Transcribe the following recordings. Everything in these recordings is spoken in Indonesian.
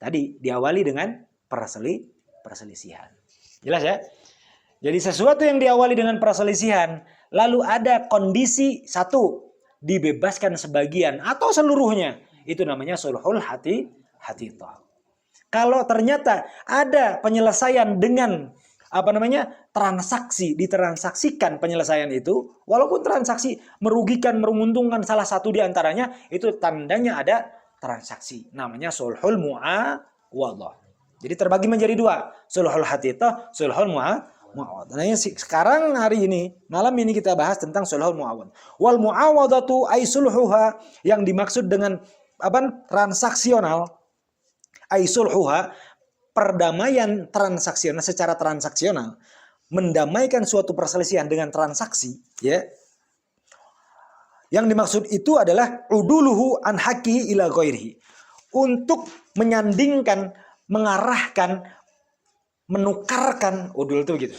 tadi diawali dengan perselisihan. Jelas ya? Jadi sesuatu yang diawali dengan perselisihan, lalu ada kondisi satu, dibebaskan sebagian atau seluruhnya, itu namanya sulhul hatithah. Kalau ternyata ada penyelesaian dengan transaksi, ditransaksikan penyelesaian itu, walaupun transaksi merugikan, menguntungkan salah satu di antaranya, itu tandanya ada transaksi, namanya sulhul muawadhah. Jadi terbagi menjadi dua, sulhul hatithah, sulhul muawadhah. Nah, sekarang hari ini, malam ini kita bahas tentang sulhul muawadhah. Wal muawadhatu ay sulhuha, yang dimaksud dengan transaksional, ay sulhuha, perdamaian transaksional, secara transaksional, mendamaikan suatu perselisihan dengan transaksi, ya. Yang dimaksud itu adalah uduluhu an haqqihi ila ghairihi, untuk menyandingkan, mengarahkan, menukarkan, udul itu gitu,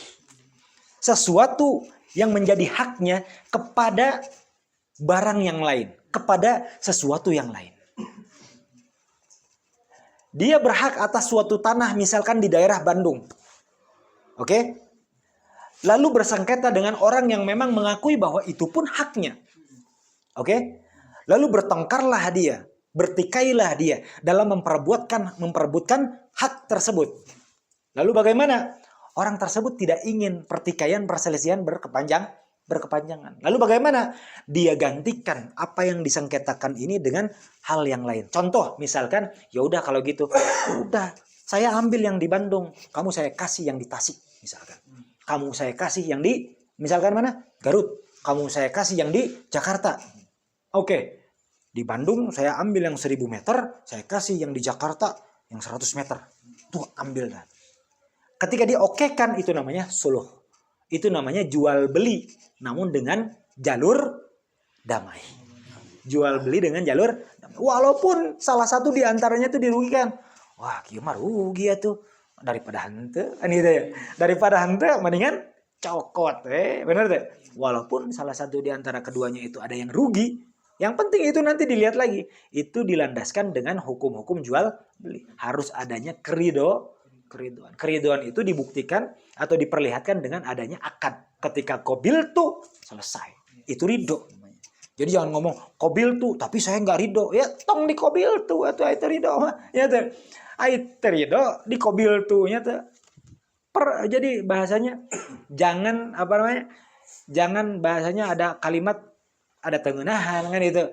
sesuatu yang menjadi haknya kepada barang yang lain, kepada sesuatu yang lain. Dia berhak atas suatu tanah, misalkan di daerah Bandung. Oke? Lalu bersengketa dengan orang yang memang mengakui bahwa itu pun haknya. Oke? Lalu bertengkarlah dia, bertikailah dia dalam memperebutkan hak tersebut. Lalu bagaimana? Orang tersebut tidak ingin pertikaian, perselisihan berkepanjangan. Lalu bagaimana? Dia gantikan apa yang disengketakan ini dengan hal yang lain. Contoh, misalkan, ya udah kalau gitu, udah saya ambil yang di Bandung, kamu saya kasih yang di Tasik, misalkan. Kamu saya kasih yang di, misalkan mana? Garut. Kamu saya kasih yang di Jakarta. Oke. Di Bandung saya ambil yang 1000 meter, saya kasih yang di Jakarta yang 100 meter. Tuh ambil dah. Ketika diokekan, itu namanya suluh. Itu namanya jual beli, namun dengan jalur damai. Jual beli dengan jalur damai. Walaupun salah satu di antaranya itu dirugikan. Wah, kieu mah rugi ya tuh. Daripada henteu, gitu ya. Daripada henteu mendingan cokot, benar tuh. Walaupun salah satu di antara keduanya itu ada yang rugi, yang penting itu nanti dilihat lagi. Itu dilandaskan dengan hukum-hukum jual beli. Harus adanya keridoan. Keridoan itu dibuktikan atau diperlihatkan dengan adanya akad. Ketika qabil tuh selesai. Itu ridho. Jadi jangan ngomong qabil tuh tapi saya nggak ridho. Ya tong di qabil tuh atau itu ridho mah. Ya tuh. Itu ridho di qabil tuh nya tuh. Jadi bahasanya jangan jangan bahasanya ada kalimat ada tengenahan kan itu.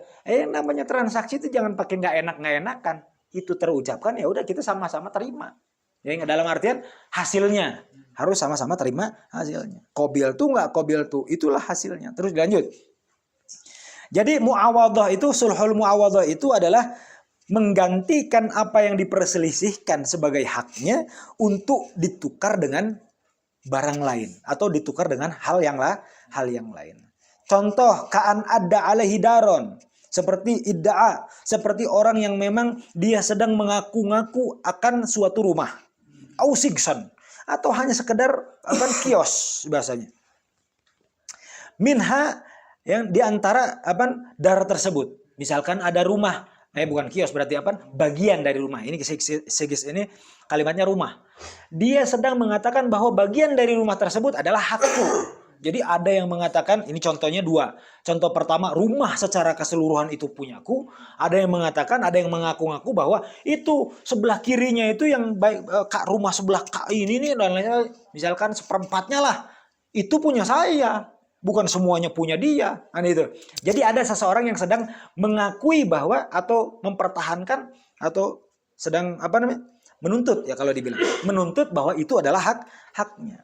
Namanya transaksi itu jangan pakai nggak enakan. Itu terucapkan, ya udah kita sama-sama terima. Ya, dalam artian hasilnya harus sama-sama terima hasilnya. Qabil tuh nggak qabil tuh, itulah hasilnya. Terus lanjut. Jadi muawadhah itu, sulhul muawadhah itu adalah menggantikan apa yang diperselisihkan sebagai haknya untuk ditukar dengan barang lain atau ditukar dengan hal yang lain. Contoh, ka'an adda alaihi daron, seperti idda'a, seperti orang yang memang dia sedang mengaku-ngaku akan suatu rumah. Ausigsan, atau hanya sekedar kios bahasanya. Minha, yang diantara daerah tersebut. Misalkan ada rumah, bukan kios berarti bagian dari rumah. Ini segis ini kalimatnya rumah. Dia sedang mengatakan bahwa bagian dari rumah tersebut adalah hakku. Jadi ada yang mengatakan, ini contohnya dua. Contoh pertama, rumah secara keseluruhan itu punyaku. Ada yang mengatakan, ada yang mengaku-ngaku bahwa itu sebelah kirinya itu yang baik, rumah sebelah ini nih dan lainnya, misalkan seperempatnya lah, itu punya saya, bukan semuanya punya dia. Kan itu. Jadi ada seseorang yang sedang mengakui bahwa atau mempertahankan atau sedang menuntut, ya kalau dibilang menuntut bahwa itu adalah haknya.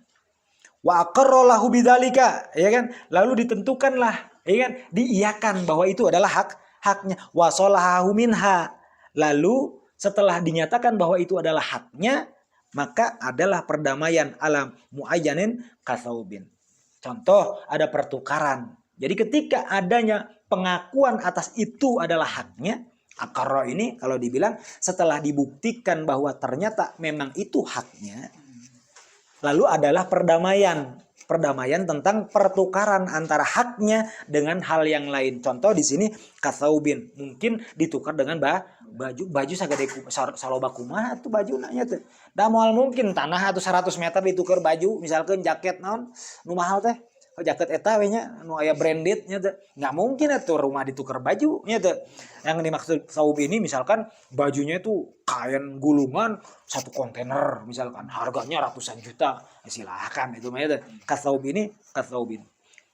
Wa aqarralahu bidzalika, ya kan? Lalu ditentukanlah, ya kan? Diiyakan bahwa itu adalah haknya. Wa salahahu minha. Lalu setelah dinyatakan bahwa itu adalah haknya, maka adalah perdamaian alam muayyanin katsaubin. Contoh, ada pertukaran. Jadi ketika adanya pengakuan atas itu adalah haknya, aqarra ini kalau dibilang setelah dibuktikan bahwa ternyata memang itu haknya, lalu adalah perdamaian. perdamaian tentang pertukaran antara haknya dengan hal yang lain. Contoh di sini katsaubin, mungkin ditukar dengan baju sagede saloba kumaha tuh baju nanya tuh. Da moal mungkin tanah atau 100 meter ditukar baju, misalkan jaket naon nu mahal teh. Jaket eta we nya nu aya branded nya teh. Enggak mungkin atuh rumah ditukar baju nya teh. Yang dimaksud saub ini misalkan bajunya itu kain gulungan 1 kontainer misalkan harganya ratusan juta. Silahkan itu mah ya. Katsaubin.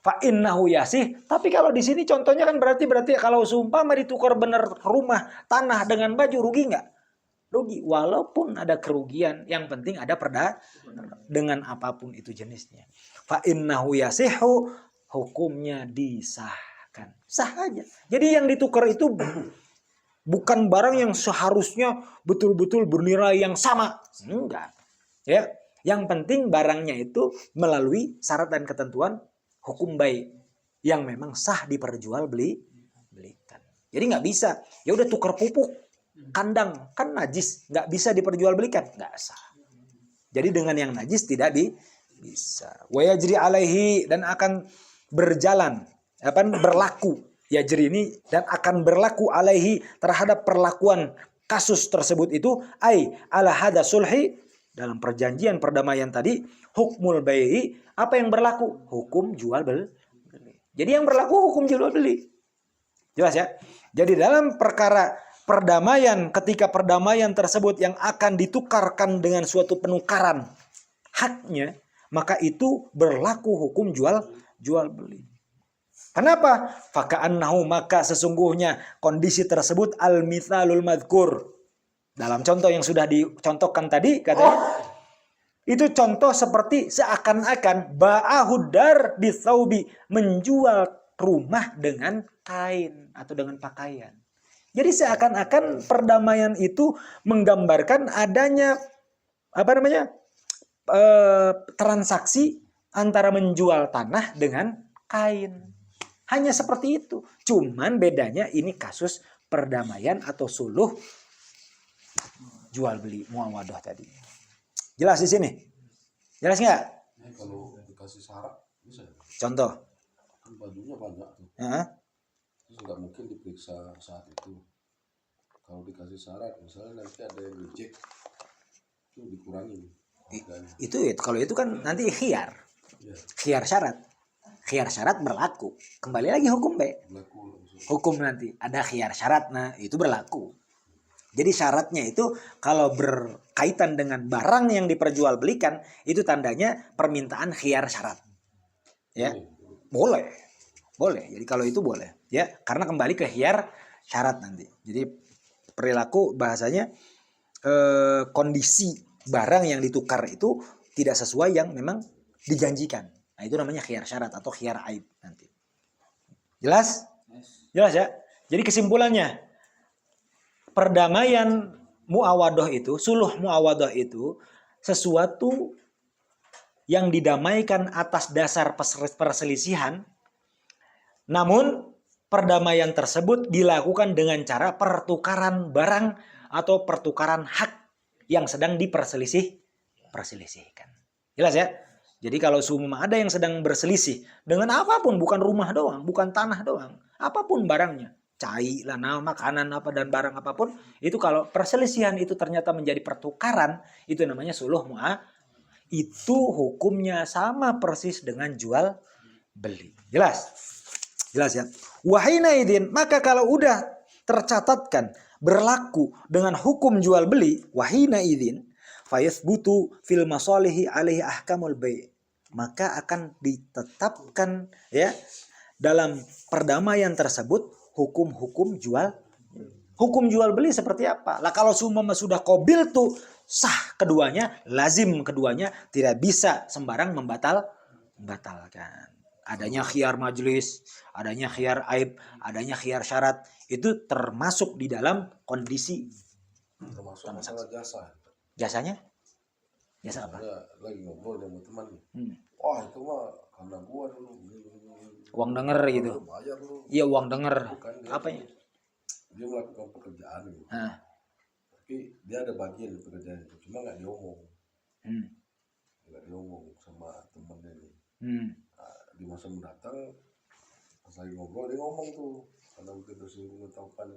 Fa innahu yasih, tapi kalau di sini contohnya kan berarti kalau seumpama ditukar bener rumah tanah dengan baju rugi enggak? Rugi, walaupun ada kerugian, yang penting ada dengan apapun itu jenisnya. Fa innahu yasihu, hukumnya disahkan. Sah aja. Jadi yang ditukar itu bukan barang yang seharusnya betul-betul bernilai yang sama. Enggak. Ya, yang penting barangnya itu melalui syarat dan ketentuan hukum baik yang memang sah diperjualbelikan. Jadi nggak bisa. Ya udah tukar pupuk kandang kan najis, nggak bisa diperjualbelikan, nggak sah. Jadi dengan yang najis tidak bisa. Wa yajri alaihi, dan akan berjalan, berlaku yajri ini, dan akan berlaku alaihi terhadap perlakuan kasus tersebut itu ala hada sulhi, dalam perjanjian perdamaian tadi, hukmul bai'i, apa yang berlaku? Hukum jual beli. Jadi yang berlaku hukum jual beli. Jelas ya? Jadi dalam perkara perdamaian, ketika perdamaian tersebut yang akan ditukarkan dengan suatu penukaran haknya, maka itu berlaku hukum jual beli. Kenapa? Faka'annahu, maka sesungguhnya kondisi tersebut al-mithalul madhkur. Dalam contoh yang sudah dicontohkan tadi katanya, itu contoh seperti seakan-akan ba'ahudar bisaubi, menjual rumah dengan kain atau dengan pakaian. Jadi seakan-akan perdamaian itu menggambarkan adanya transaksi antara menjual tanah dengan kain. Hanya seperti itu. Cuman bedanya ini kasus perdamaian atau suluh jual beli muawadah tadi. Jelas di sini? Jelas nggak? Kalau dikasih syarat bisa. Contoh. Kan bajunya banyak tuh. Terus nggak mungkin diperiksa saat itu. Kalau dikasih syarat, misalnya nanti ada yang reject, itu dikurangin. Itu kalau itu kan nanti khiyar. Ya. Khiyar syarat berlaku. Kembali lagi hukum hukum nanti ada khiyar syarat, nah itu berlaku. Jadi syaratnya itu kalau berkaitan dengan barang yang diperjualbelikan, itu tandanya permintaan khiyar syarat. Ya, boleh. Jadi kalau itu boleh, ya, karena kembali ke khiyar syarat nanti. Jadi perilaku bahasanya kondisi barang yang ditukar itu tidak sesuai yang memang dijanjikan. Nah, itu namanya khiyar syarat atau khiyar aib nanti. Jelas? Jelas ya? Jadi kesimpulannya, perdamaian muawadah itu, suluh muawadah itu sesuatu yang didamaikan atas dasar perselisihan, namun perdamaian tersebut dilakukan dengan cara pertukaran barang atau pertukaran hak yang sedang perselisihkan. Jelas ya? Jadi kalau seumpama ada yang sedang berselisih dengan apapun, bukan rumah doang, bukan tanah doang, apapun barangnya, cai, lana, makanan apa dan barang apapun, itu kalau perselisihan itu ternyata menjadi pertukaran, itu namanya suluh mu'ah. Itu hukumnya sama persis dengan jual beli. Jelas? Jelas ya? Wahina idin, maka kalau udah tercatatkan berlaku dengan hukum jual beli, wahina idin fayasbutu fil masalihi alaihi ahkamul bai', maka akan ditetapkan ya dalam perdamaian tersebut hukum-hukum jual beli seperti apa. Lah kalau sudah qabil tuh sah keduanya, lazim keduanya, tidak bisa sembarang membatalkan. Adanya khiyar majlis, adanya khiyar aib, adanya khiyar syarat, itu termasuk di dalam kondisi termasuk masalah jasa. Jasanya? Jasa apa? Lagi ngobrol sama teman. Wah, itu mah karena gua dulu. Uang denger gitu. Iya, uang denger. Apanya? Dia melakukan pekerjaan gitu. Tapi dia ada bagian di pekerjaan itu, cuma nggak diomong. Nggak diomong sama temennya nih. Nah, di masa mendatang pas lagi ngobrol dia ngomong tuh karena mungkin tersinggung atau kan,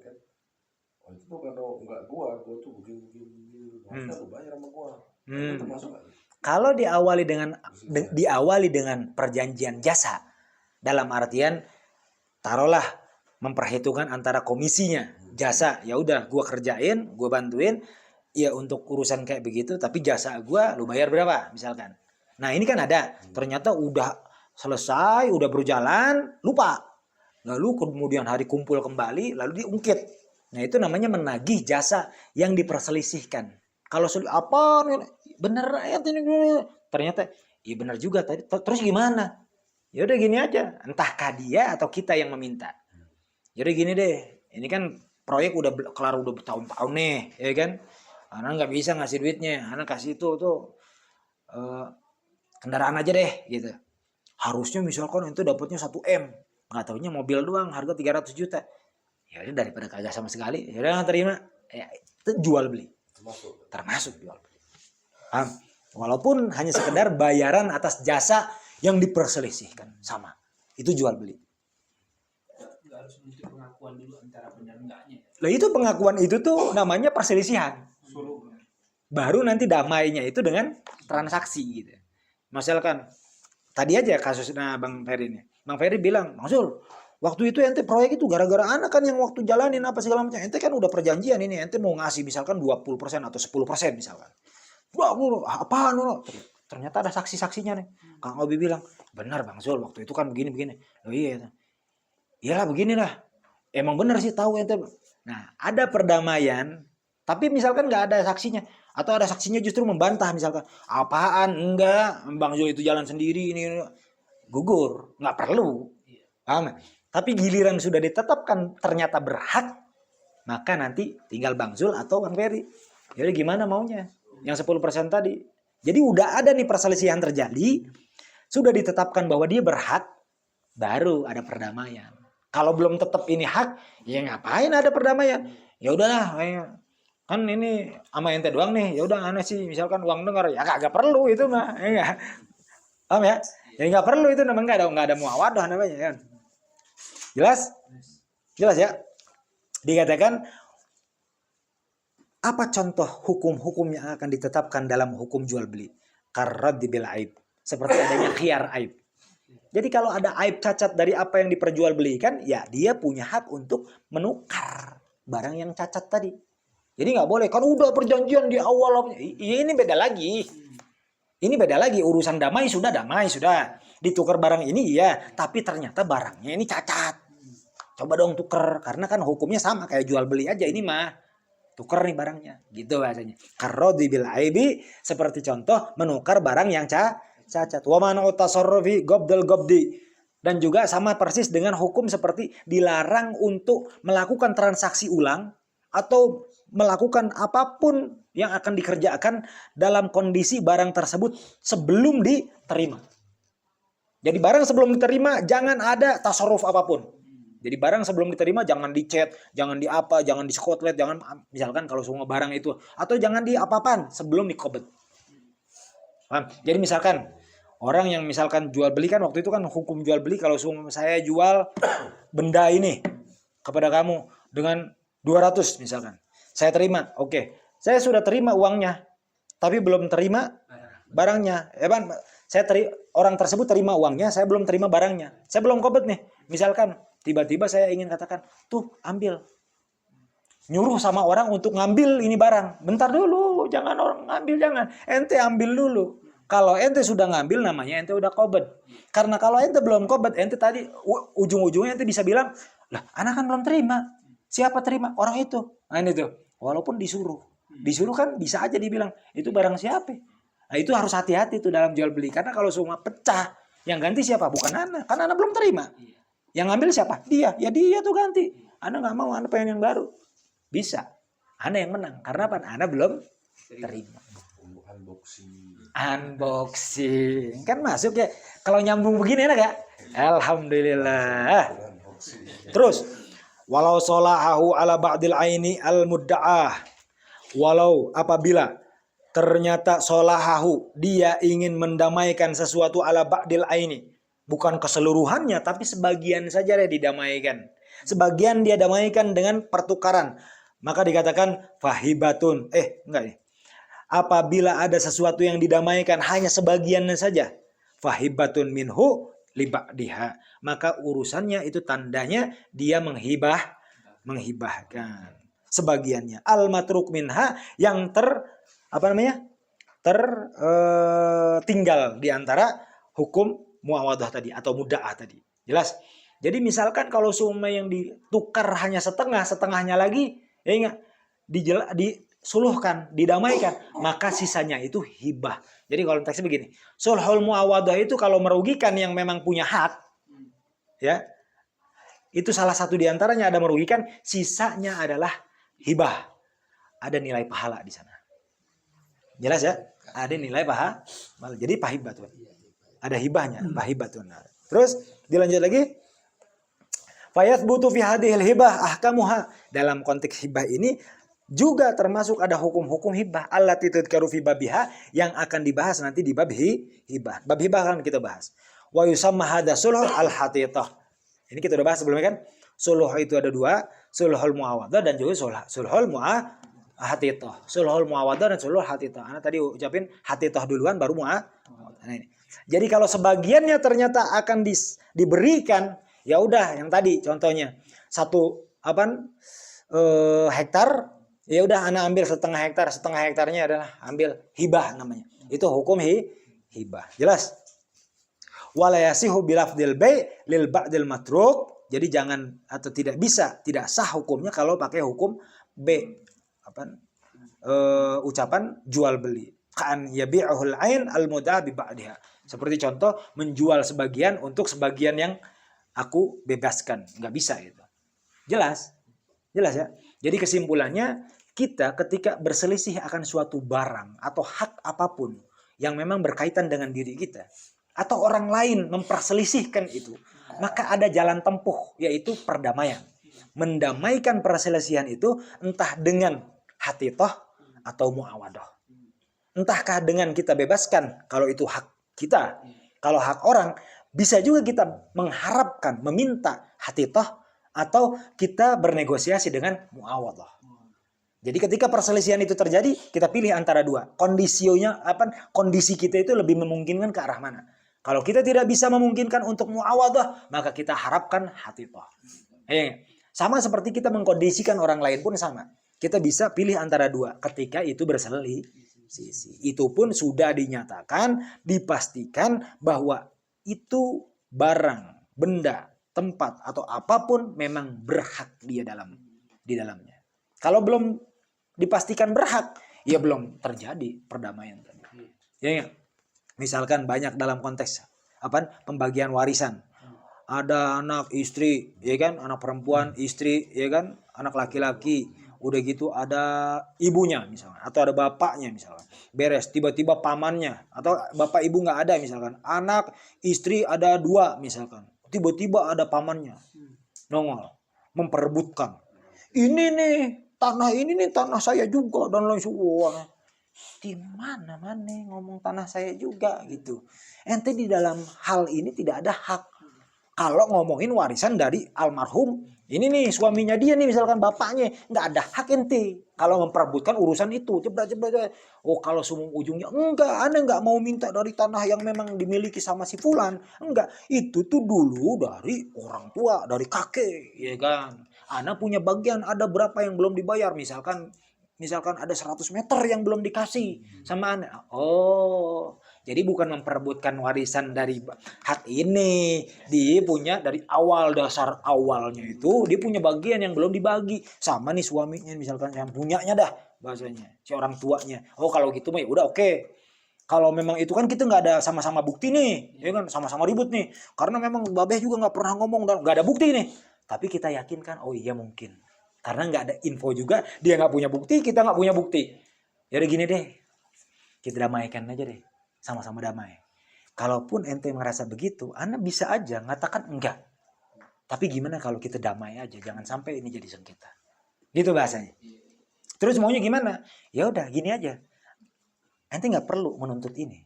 oh itu tuh kalau nggak gua tuh begini harusnya lu bayar sama gua. Itu termasuk nggak? Kalau diawali dengan perjanjian jasa, dalam artian taruhlah memperhitungkan antara komisinya jasa, ya udah gua kerjain, gua bantuin, ya untuk urusan kayak begitu, tapi jasa gua lu bayar berapa misalkan. Nah ini kan ada, ternyata udah selesai, udah berjalan, lupa. Lalu kemudian hari kumpul kembali, lalu diungkit. Nah itu namanya menagih jasa yang diperselisihkan. Kalau apa bener ya ternyata iya bener juga tadi, terus gimana? Ya udah gini aja, entahkah dia atau kita yang meminta. Jadi gini deh, ini kan proyek udah kelar udah bertahun-tahun nih, ya kan? Anak nggak bisa ngasih duitnya, anak kasih itu tuh kendaraan aja deh, gitu. Harusnya misalkan itu dapatnya 1 M, nggak taunya mobil doang harga 300 juta. Ya udah daripada kagak sama sekali, ya udah terima. Ya, itu jual beli. Termasuk jual beli. Paham? Walaupun hanya sekedar bayaran atas jasa yang diperselisihkan sama. Itu jual beli. Nggak harus mesti pengakuan dulu antara benar enggaknya. Lah itu pengakuan itu tuh namanya perselisihan. Baru nanti damainya itu dengan transaksi gitu. Misalkan tadi aja kasusnya Bang Ferry ini. Bang Ferry bilang, Bang Zul, waktu itu ente proyek itu gara-gara anak kan yang waktu jalanin apa segala macam. Ente kan udah perjanjian ini, ente mau ngasih misalkan 20% atau 10% misalkan. 20, apaan lo? Ternyata ada saksi-saksinya nih. Kang Obi bilang, benar Bang Zul, waktu itu kan begini-begini. Oh iya. Iyalah beginilah. Emang benar sih tahu ente. Nah, ada perdamaian, tapi misalkan nggak ada saksinya. Atau ada saksinya justru membantah misalkan. Apaan? Enggak. Bang Zul itu jalan sendiri ini. Gugur. Nggak perlu. Paham? Tapi giliran sudah ditetapkan ternyata berhak, maka nanti tinggal Bang Zul atau Bang Ferry. Jadi gimana maunya? Yang 10% tadi. Jadi udah ada nih perselisihan terjadi, sudah ditetapkan bahwa dia berhak, baru ada perdamaian. Kalau belum tetap ini hak, ya ngapain ada perdamaian? Ya udahlah, kan ini sama ente doang nih. Ya udah aneh sih, misalkan uang dengar, ya kagak perlu itu mah, ya. Paham ya? Ya nggak perlu itu namanya nggak ada muawadah namanya kan. Jelas? Jelas ya? Dikatakan apa contoh hukum-hukum yang akan ditetapkan dalam hukum jual beli? Karraddi bil aib. Seperti adanya khiyar aib. Jadi kalau ada aib cacat dari apa yang diperjualbelikan, ya dia punya hak untuk menukar barang yang cacat tadi. Jadi nggak boleh kan udah perjanjian di awal. Ini beda lagi. Ini beda lagi, urusan damai sudah ditukar barang ini iya, tapi ternyata barangnya ini cacat. Coba dong tuker, karena kan hukumnya sama kayak jual beli aja ini mah. Tuker nih barangnya, gitu bahasanya. Karrodhi bil aibi, seperti contoh menukar barang yang cacat. Wa man utasarrufi gobdal gobdi. Dan juga sama persis dengan hukum seperti dilarang untuk melakukan transaksi ulang atau melakukan apapun yang akan dikerjakan dalam kondisi barang tersebut sebelum diterima. Jadi barang sebelum diterima jangan ada tasarruf apapun. Jadi barang sebelum diterima jangan dicet, jangan di apa, jangan di skotlet, jangan misalkan kalau semua barang itu, atau jangan di apa-apaan sebelum dikobet. Paham? Jadi misalkan orang yang misalkan jual beli kan waktu itu kan hukum jual beli kalau saya jual benda ini kepada kamu dengan 200 misalkan. Saya terima, oke. Saya sudah terima uangnya, tapi belum terima barangnya. Orang tersebut terima uangnya, saya belum terima barangnya. Saya belum kobet nih. Misalkan tiba-tiba saya ingin katakan, tuh ambil. Nyuruh sama orang untuk ngambil ini barang. Bentar dulu, jangan orang ngambil, jangan. Ente ambil dulu. Kalau ente sudah ngambil namanya ente udah kobet. Karena kalau ente belum kobet, ente tadi ujung-ujungnya ente bisa bilang, lah anak kan belum terima. Siapa terima? Orang itu. Nah ini tuh. Walaupun disuruh. Disuruh kan bisa aja dibilang, itu barang siapa? Nah itu harus hati-hati tuh dalam jual beli. Karena kalau semua pecah, yang ganti siapa? Bukan anak. Kan anak belum terima. Yang ngambil siapa? Dia. Ya dia tuh ganti. Anak nggak mau, anak pengen yang baru. Bisa. Anak yang menang. Karena apa? Anak belum terima. Unboxing. Kan masuk ya. Kalau nyambung begini enak gak? Alhamdulillah. Terus. Walau solahahu ala ba'dil aini al mudda'ah. Walau apabila ternyata solahahu, dia ingin mendamaikan sesuatu ala ba'dil aini, bukan keseluruhannya tapi sebagian saja dia didamaikan, sebagian dia damaikan dengan pertukaran, maka dikatakan fahibatun. Enggak nih. Apabila ada sesuatu yang didamaikan hanya sebagiannya saja, fahibatun minhu liba'diha, maka urusannya itu tandanya dia menghibahkan sebagiannya. Al matruk minha, yang tinggal di antara hukum muawadah tadi atau muda'ah tadi. Jelas? Jadi misalkan kalau summa yang ditukar hanya setengah, setengahnya lagi, ya ingat, disuluhkan, didamaikan, maka sisanya itu hibah. Jadi kalau teksnya begini, sulhul muawadah itu kalau merugikan yang memang punya hak, ya, itu salah satu diantaranya ada merugikan, sisanya adalah hibah. Ada nilai pahala di sana. Jelas ya? Ada nilai pahala. Jadi pahibatun. Ada hibahnya, pahibatun. Terus dilanjut lagi. Fayathbutu fi hadhil hibah ahkamuha. Dalam konteks hibah ini juga termasuk ada hukum-hukum hibah allati tudkaru fi babiha, yang akan dibahas nanti di bab hibah. Bab hibah akan kita bahas. Wa yusamma hadza sulh al-hatithah. Ini kita udah bahas sebelumnya kan? Sulh itu ada dua, sulhul muawadah dan juga sulhul hatithah. Sulhul muawadah dan sulhul hatithah. Ana tadi ucapin hatithah duluan baru muawadah. Nah ini. Jadi kalau sebagiannya ternyata akan diberikan, ya udah yang tadi contohnya 1 hektar, ya udah ana ambil setengah hektarnya adalah ambil hibah namanya. Itu hukum hibah. Jelas? Wala yasihu bilafdil bai' lil ba'dil matruk. Jadi jangan atau tidak bisa, tidak sah hukumnya kalau pakai hukum B. Ucapan jual beli. Kan yabi'uhul ain al muda bi ba'diha. Seperti contoh menjual sebagian untuk sebagian yang aku bebaskan. Nggak bisa itu. Jelas? Jelas ya? Jadi kesimpulannya, kita ketika berselisih akan suatu barang atau hak apapun yang memang berkaitan dengan diri kita, atau orang lain memperselisihkan itu, maka ada jalan tempuh, yaitu perdamaian. Mendamaikan perselisihan itu entah dengan hatithah atau muawadah. Entahkah dengan kita bebaskan kalau itu hak kita. Kalau hak orang, bisa juga kita mengharapkan, meminta hatithah, atau kita bernegosiasi dengan muawadah. Jadi ketika perselisihan itu terjadi, kita pilih antara dua. Kondisi kita itu lebih memungkinkan ke arah mana. Kalau kita tidak bisa memungkinkan untuk muawadah, maka kita harapkan hatithah. Sama seperti kita mengkondisikan orang lain pun sama. Kita bisa pilih antara dua ketika itu berselisih. Itu pun sudah dinyatakan, dipastikan bahwa itu barang, benda, tempat atau apapun memang berhak dia di dalamnya. Kalau belum dipastikan berhak, ya belum terjadi perdamaian tadi. Ya. Misalkan banyak dalam konteks pembagian warisan. Ada anak istri, ya kan, anak perempuan istri, ya kan, anak laki-laki. Udah gitu ada ibunya misalkan, atau ada bapaknya misalkan. Beres, tiba-tiba pamannya atau bapak ibu nggak ada misalkan. Anak istri ada 2 misalkan. Tiba-tiba ada pamannya nongol memperebutkan. Ini nih tanah saya juga dan lain sebagainya. Di mana ngomong tanah saya juga gitu. Ente di dalam hal ini tidak ada hak. Kalau ngomongin warisan dari almarhum, ini nih suaminya dia nih misalkan bapaknya, nggak ada hak ente kalau memperebutkan urusan itu. Jebret. Oh kalau sumung ujungnya enggak, Anda nggak mau minta dari tanah yang memang dimiliki sama si fulan. Enggak, itu tuh dulu dari orang tua, dari kakek, ya kan. Anda punya bagian, ada berapa yang belum dibayar, misalkan ada 100 meter yang belum dikasih sama Anda. Oh, jadi bukan memperebutkan warisan dari hak ini. Dia punya dari awal, dasar awalnya itu dia punya bagian yang belum dibagi sama nih suaminya, misalkan yang punyanya dah bahasanya, si orang tuanya. Oh kalau gitu mah ya udah oke. Kalau memang itu kan kita nggak ada sama-sama bukti nih, ya kan, sama-sama ribut nih. Karena memang Babeh juga nggak pernah ngomong dan nggak ada bukti nih. Tapi kita yakinkan, oh iya mungkin. Karena nggak ada info juga, dia nggak punya bukti, kita nggak punya bukti. Jadi gini deh, kita damaikan aja deh, sama-sama damai. Kalaupun ente merasa begitu, Anda bisa aja ngatakan enggak. Tapi gimana kalau kita damai aja, jangan sampai ini jadi sengketa. Gitu bahasanya. Terus maunya gimana? Ya udah gini aja. ente nggak perlu menuntut ini.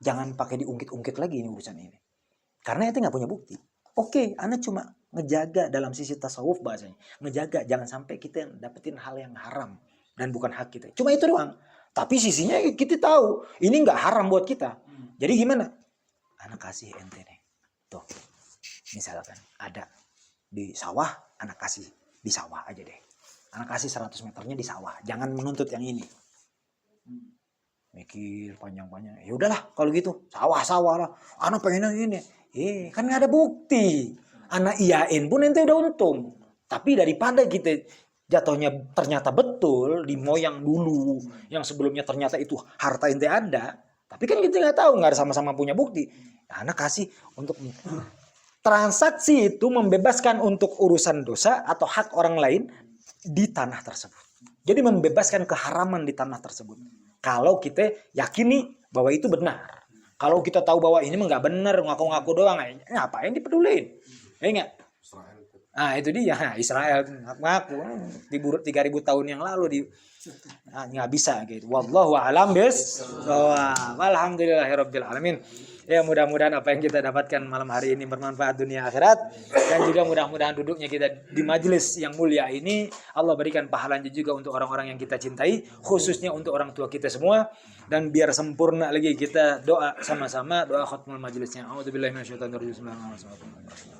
Jangan pakai diungkit-ungkit lagi ini urusan ini. Karena ente nggak punya bukti. Oke, anda cuma ngejaga dalam sisi tasawuf bahasanya. Ngejaga, jangan sampai kita dapetin hal yang haram dan bukan hak kita. Cuma itu doang. Tapi sisinya kita tahu, ini nggak haram buat kita. Jadi gimana? Anak kasih ente nih. Tuh, misalkan ada di sawah, anak kasih di sawah aja deh. Anak kasih 100 meternya di sawah. Jangan menuntut yang ini. Mikir panjang-panjang. Ya udahlah kalau gitu, sawah-sawah lah. Anak pengennya ini. Kan nggak ada bukti. Anak iyain pun ente udah untung. Tapi daripada kita jatuhnya ternyata betul di moyang dulu, yang sebelumnya ternyata itu harta ente ada. Tapi kan kita nggak tahu, nggak sama-sama punya bukti. Anak kasih untuk transaksi itu membebaskan untuk urusan dosa atau hak orang lain di tanah tersebut. Jadi membebaskan keharaman di tanah tersebut. Kalau kita yakini bahwa itu benar. Kalau kita tahu bahwa ini nggak benar, ngaku-ngaku doang, ngapain dipedulin? Ya enggak? Nah itu dia, Israel ngaku diburu 3000 tahun yang lalu nggak bisa gitu. Wallahu a'lam bishawab. Alhamdulillahirabbil alamin. Ya mudah-mudahan apa yang kita dapatkan malam hari ini bermanfaat dunia akhirat, dan juga mudah-mudahan duduknya kita di majelis yang mulia ini Allah berikan pahalanya juga untuk orang-orang yang kita cintai, khususnya untuk orang tua kita semua, dan biar sempurna lagi kita doa sama-sama, doa khatmul majelisnya. A'udzubillahi minasyaitonirrajim. Bismillahirrahmanirrahim.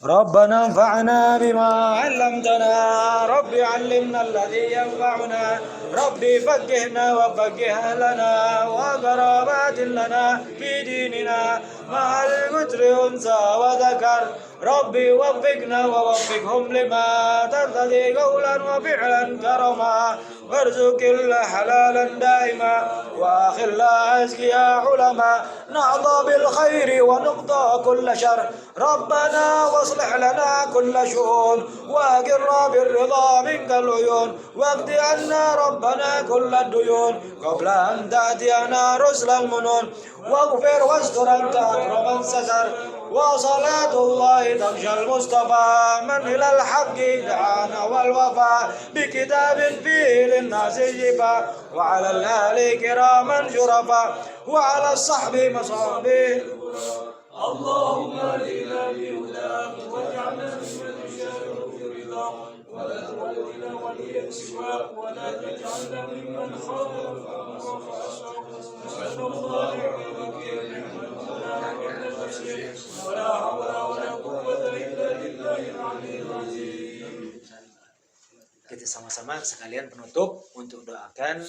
ربنا انفعنا بما علمتنا رب علمنا الذي ينفعنا ربي فقهنا وفقه أهلنا وقرابات لنا في ديننا مع الوتر أنثى وذكر ربي وفقنا ووفقهم لما ترتضي قولا وفعلا كرما وارزق حلالا دائما واخلا أزكياء علما نعضى بالخير ونقضى كل شر ربنا واصلح لنا كل شؤون واقرنا بالرضا منك العيون واقض عنا ربنا كل الديون قبل أن تأتينا رسل المنون واغفر واستر أنت أكرم ستر وصلاة الله تغشى المصطفى من إلى الحق دعانا والوفاء بكتاب فيه للناس شفاء وعلى الآل كراما شرفاء وعلى الصحب مصابيح اللهم اهدنا بهداك واجعلنا ممن يشاء برضاك ولا تولنا وليا سواك ولا تجعلنا ممن خالف امرك وعصاك الله ولا حول ولا قوة إلا بالله العلي العظيم. Kita sama-sama sekalian penutup untuk doakan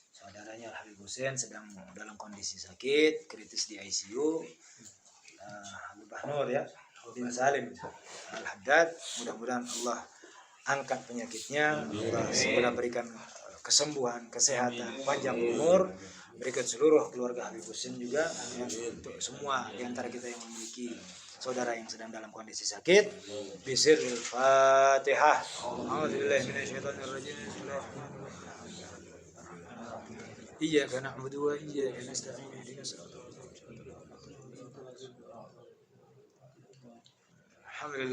saudaranya Al Habib Hussein sedang dalam kondisi sakit kritis di ICU. Habib Nur ya, Habib Salim Al Haddad, mudah-mudahan Allah angkat penyakitnya, Allah berikan kesembuhan, kesehatan, panjang umur, berikan seluruh keluarga Habib Hussein juga, ya, untuk semua di antara kita yang memiliki saudara yang sedang dalam kondisi sakit. Bisirul Fatihah. A'udzubillahi minasyaitonirrajim. Iyyaka na'budu wa iyyaka nasta'in. Ihdinas siratal mustaqim. Alhamdulillah.